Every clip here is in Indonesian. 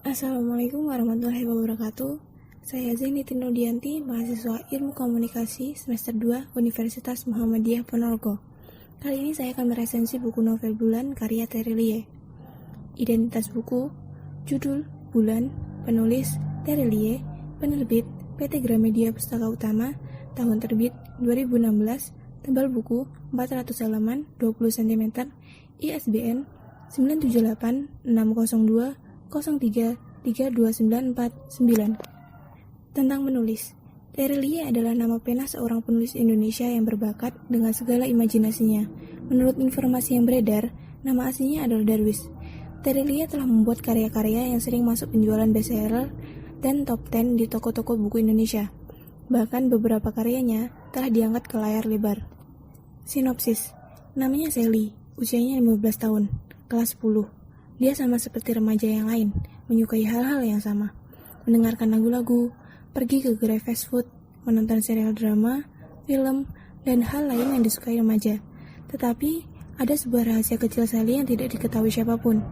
Assalamualaikum warahmatullahi wabarakatuh. Saya Zaini Tinodianti, mahasiswa Ilmu Komunikasi semester 2 Universitas Muhammadiyah Ponorogo. Kali ini saya akan meresensi buku novel Bulan karya Terelie. Identitas buku, judul, bulan, penulis, Terelie, penerbit, PT Gramedia Pustaka Utama, tahun terbit 2016, tebal buku 400 halaman, 20 cm, ISBN 978 602 03329499. Tentang menulis, Terelie adalah nama pena seorang penulis Indonesia yang berbakat dengan segala imajinasinya. Menurut informasi yang beredar, nama aslinya adalah Darwis. Terelie telah membuat karya-karya yang sering masuk penjualan bestseller dan top 10 di toko-toko buku Indonesia. Bahkan beberapa karyanya telah diangkat ke layar lebar. Sinopsis, namanya Sally, usianya 15 tahun, kelas 10. Dia sama seperti remaja yang lain, menyukai hal-hal yang sama. Mendengarkan lagu-lagu, pergi ke gerai fast food, menonton serial drama, film, dan hal lain yang disukai remaja. Tetapi, ada sebuah rahasia kecil Sally yang tidak diketahui siapapun.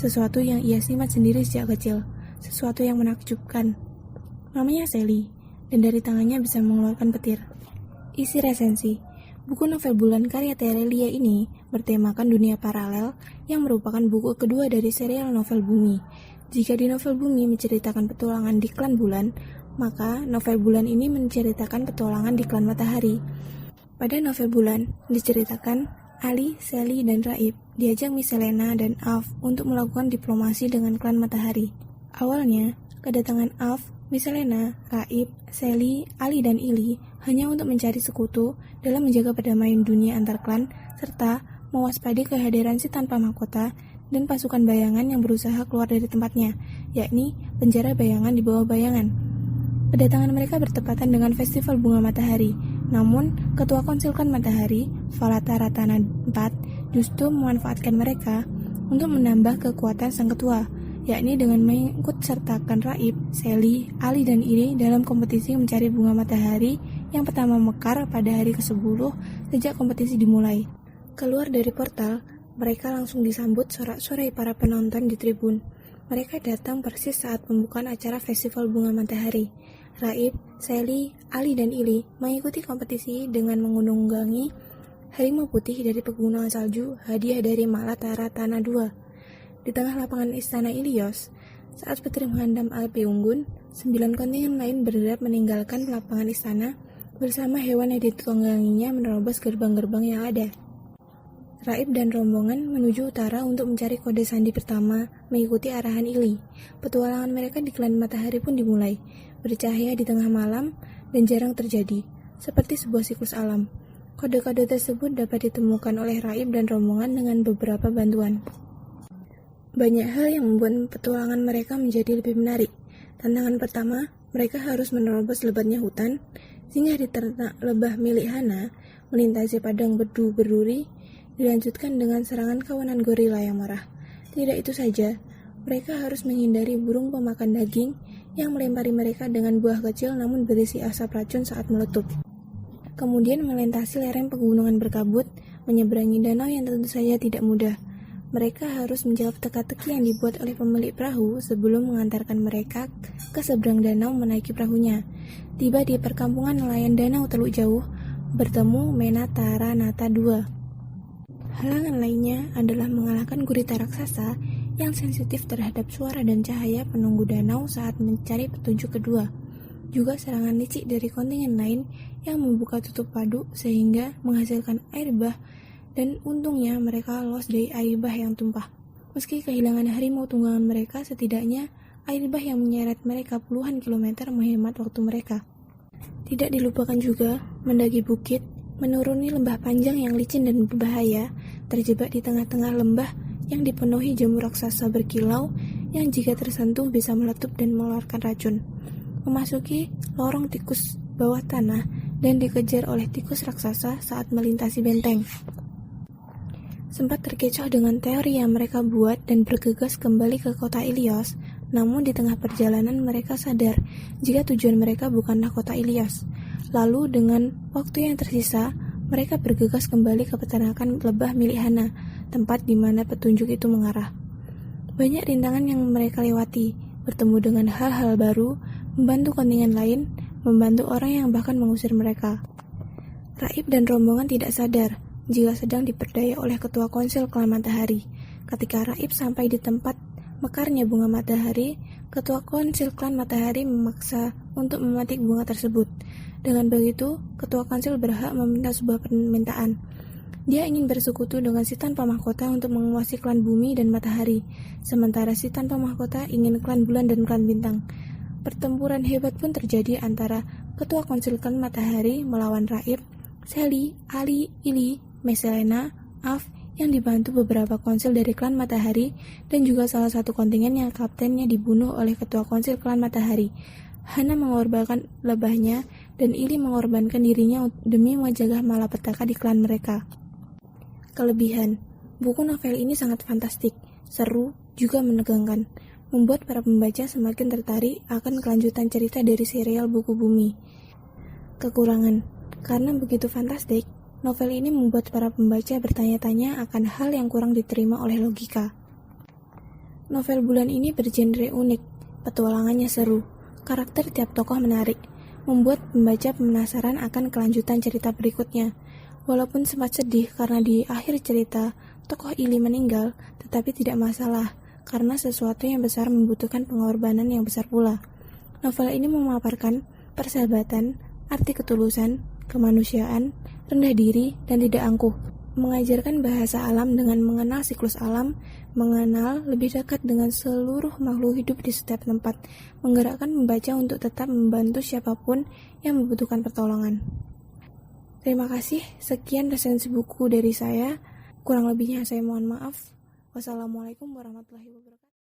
Sesuatu yang ia simak sendiri sejak kecil. Sesuatu yang menakjubkan. Namanya Sally, dan dari tangannya bisa mengeluarkan petir. Isi resensi. Buku novel Bulan karya Terelie ini bertemakan dunia paralel yang merupakan buku kedua dari serial novel Bumi. Jika di novel Bumi menceritakan petualangan di klan Bulan, maka novel Bulan ini menceritakan petualangan di klan Matahari. Pada novel Bulan diceritakan Ali, Sally, dan Raib diajak Miss Selena dan Alf untuk melakukan diplomasi dengan klan Matahari. Awalnya, kedatangan Alf, Miss Selena, Raib, Sally, Ali, dan Ili hanya untuk mencari sekutu dalam menjaga perdamaian dunia antar klan, serta mewaspadai kehadiran si tanpa mahkota dan pasukan bayangan yang berusaha keluar dari tempatnya, yakni penjara bayangan di bawah bayangan. Kedatangan mereka bertepatan dengan Festival Bunga Matahari, namun Ketua Konsil Klan Matahari, Falata Ratana IV, justru memanfaatkan mereka untuk menambah kekuatan sang ketua, yakni dengan mengikutsertakan Raib, Sally, Ali, dan Ili dalam kompetisi mencari bunga matahari yang pertama mekar pada hari ke-10 sejak kompetisi dimulai. Keluar dari portal, mereka langsung disambut sorak-sorai para penonton di tribun. Mereka datang persis saat pembukaan acara Festival Bunga Matahari. Raib, Sally, Ali, dan Ili mengikuti kompetisi dengan menunggangi harimau putih dari pegunungan salju, hadiah dari Malatara Tanah 2. Di tengah lapangan Istana Ilios, saat petir menghantam api unggun, 9 kontingen lain berderap meninggalkan lapangan istana bersama hewan yang ditungganginya menerobos gerbang-gerbang yang ada. Raib dan rombongan menuju utara untuk mencari kode sandi pertama, mengikuti arahan Ili. Petualangan mereka di klan Matahari pun dimulai, bercahaya di tengah malam dan jarang terjadi, seperti sebuah siklus alam. Kode-kode tersebut dapat ditemukan oleh Raib dan rombongan dengan beberapa bantuan. Banyak hal yang membuat petualangan mereka menjadi lebih menarik. Tantangan pertama, mereka harus menerobos lebatnya hutan, singgah di ternak lebah milik Hana, melintasi padang bedu berduri, dilanjutkan dengan serangan kawanan gorila yang marah. Tidak itu saja, mereka harus menghindari burung pemakan daging yang melempari mereka dengan buah kecil namun berisi asap racun saat meletup. Kemudian melintasi lereng pegunungan berkabut, menyeberangi danau yang tentu saja tidak mudah. Mereka harus menjawab teka-teki yang dibuat oleh pemilik perahu sebelum mengantarkan mereka ke seberang danau menaiki perahunya. Tiba di perkampungan nelayan danau Teluk Jauh, bertemu Menatara Nata II. Halangan lainnya adalah mengalahkan gurita raksasa yang sensitif terhadap suara dan cahaya penunggu danau saat mencari petunjuk kedua. Juga serangan licik dari kontingen lain yang membuka tutup waduk sehingga menghasilkan air bah, dan untungnya mereka lolos dari air bah yang tumpah. Meski kehilangan harimau tunggangan mereka, setidaknya air bah yang menyeret mereka puluhan kilometer menghemat waktu mereka. Tidak dilupakan juga mendaki bukit, menuruni lembah panjang yang licin dan berbahaya, terjebak di tengah-tengah lembah yang dipenuhi jamur raksasa berkilau yang jika tersentuh bisa meletup dan mengeluarkan racun. Memasuki lorong tikus bawah tanah dan dikejar oleh tikus raksasa saat melintasi benteng. Sempat terkecoh dengan teori yang mereka buat dan bergegas kembali ke kota Ilios, namun di tengah perjalanan mereka sadar jika tujuan mereka bukanlah kota Ilios. Lalu dengan waktu yang tersisa, mereka bergegas kembali ke peternakan lebah milik Hana, tempat di mana petunjuk itu mengarah. Banyak rintangan yang mereka lewati, bertemu dengan hal-hal baru, membantu kontingen lain, membantu orang yang bahkan mengusir mereka. Raib dan rombongan tidak sadar jika sedang diperdaya oleh ketua konsil klan Matahari. Ketika Raib sampai di tempat mekarnya bunga matahari, ketua konsil klan Matahari memaksa untuk memetik bunga tersebut. Dengan begitu, ketua konsil berhak meminta sebuah permintaan. Dia ingin bersekutu dengan si tanpa mahkota untuk menguasai klan bumi dan matahari, sementara si tanpa mahkota ingin klan bulan dan klan bintang. Pertempuran hebat pun terjadi antara ketua konsil klan Matahari melawan Raib, Sally, Ali, Ili, Meselena, Af, yang dibantu beberapa konsil dari klan Matahari, dan juga salah satu kontingen yang kaptennya dibunuh oleh ketua konsil klan Matahari. Hana mengorbankan lebahnya, dan Ili mengorbankan dirinya demi menjaga malapetaka di klan mereka. Kelebihan, buku novel ini sangat fantastik, seru, juga menegangkan, membuat para pembaca semakin tertarik akan kelanjutan cerita dari serial Buku Bumi. Kekurangan, karena begitu fantastik, novel ini membuat para pembaca bertanya-tanya akan hal yang kurang diterima oleh logika. Novel bulan ini bergenre unik, petualangannya seru, karakter tiap tokoh menarik, membuat pembaca penasaran akan kelanjutan cerita berikutnya. Walaupun sempat sedih karena di akhir cerita tokoh Ili meninggal, tetapi tidak masalah, karena sesuatu yang besar membutuhkan pengorbanan yang besar pula. Novel ini memaparkan persahabatan, arti ketulusan, kemanusiaan, rendah diri, dan tidak angkuh. Mengajarkan bahasa alam dengan mengenal siklus alam, mengenal lebih dekat dengan seluruh makhluk hidup di setiap tempat, menggerakkan pembaca untuk tetap membantu siapapun yang membutuhkan pertolongan. Terima kasih, sekian resensi buku dari saya. Kurang lebihnya saya mohon maaf. Wassalamualaikum warahmatullahi wabarakatuh.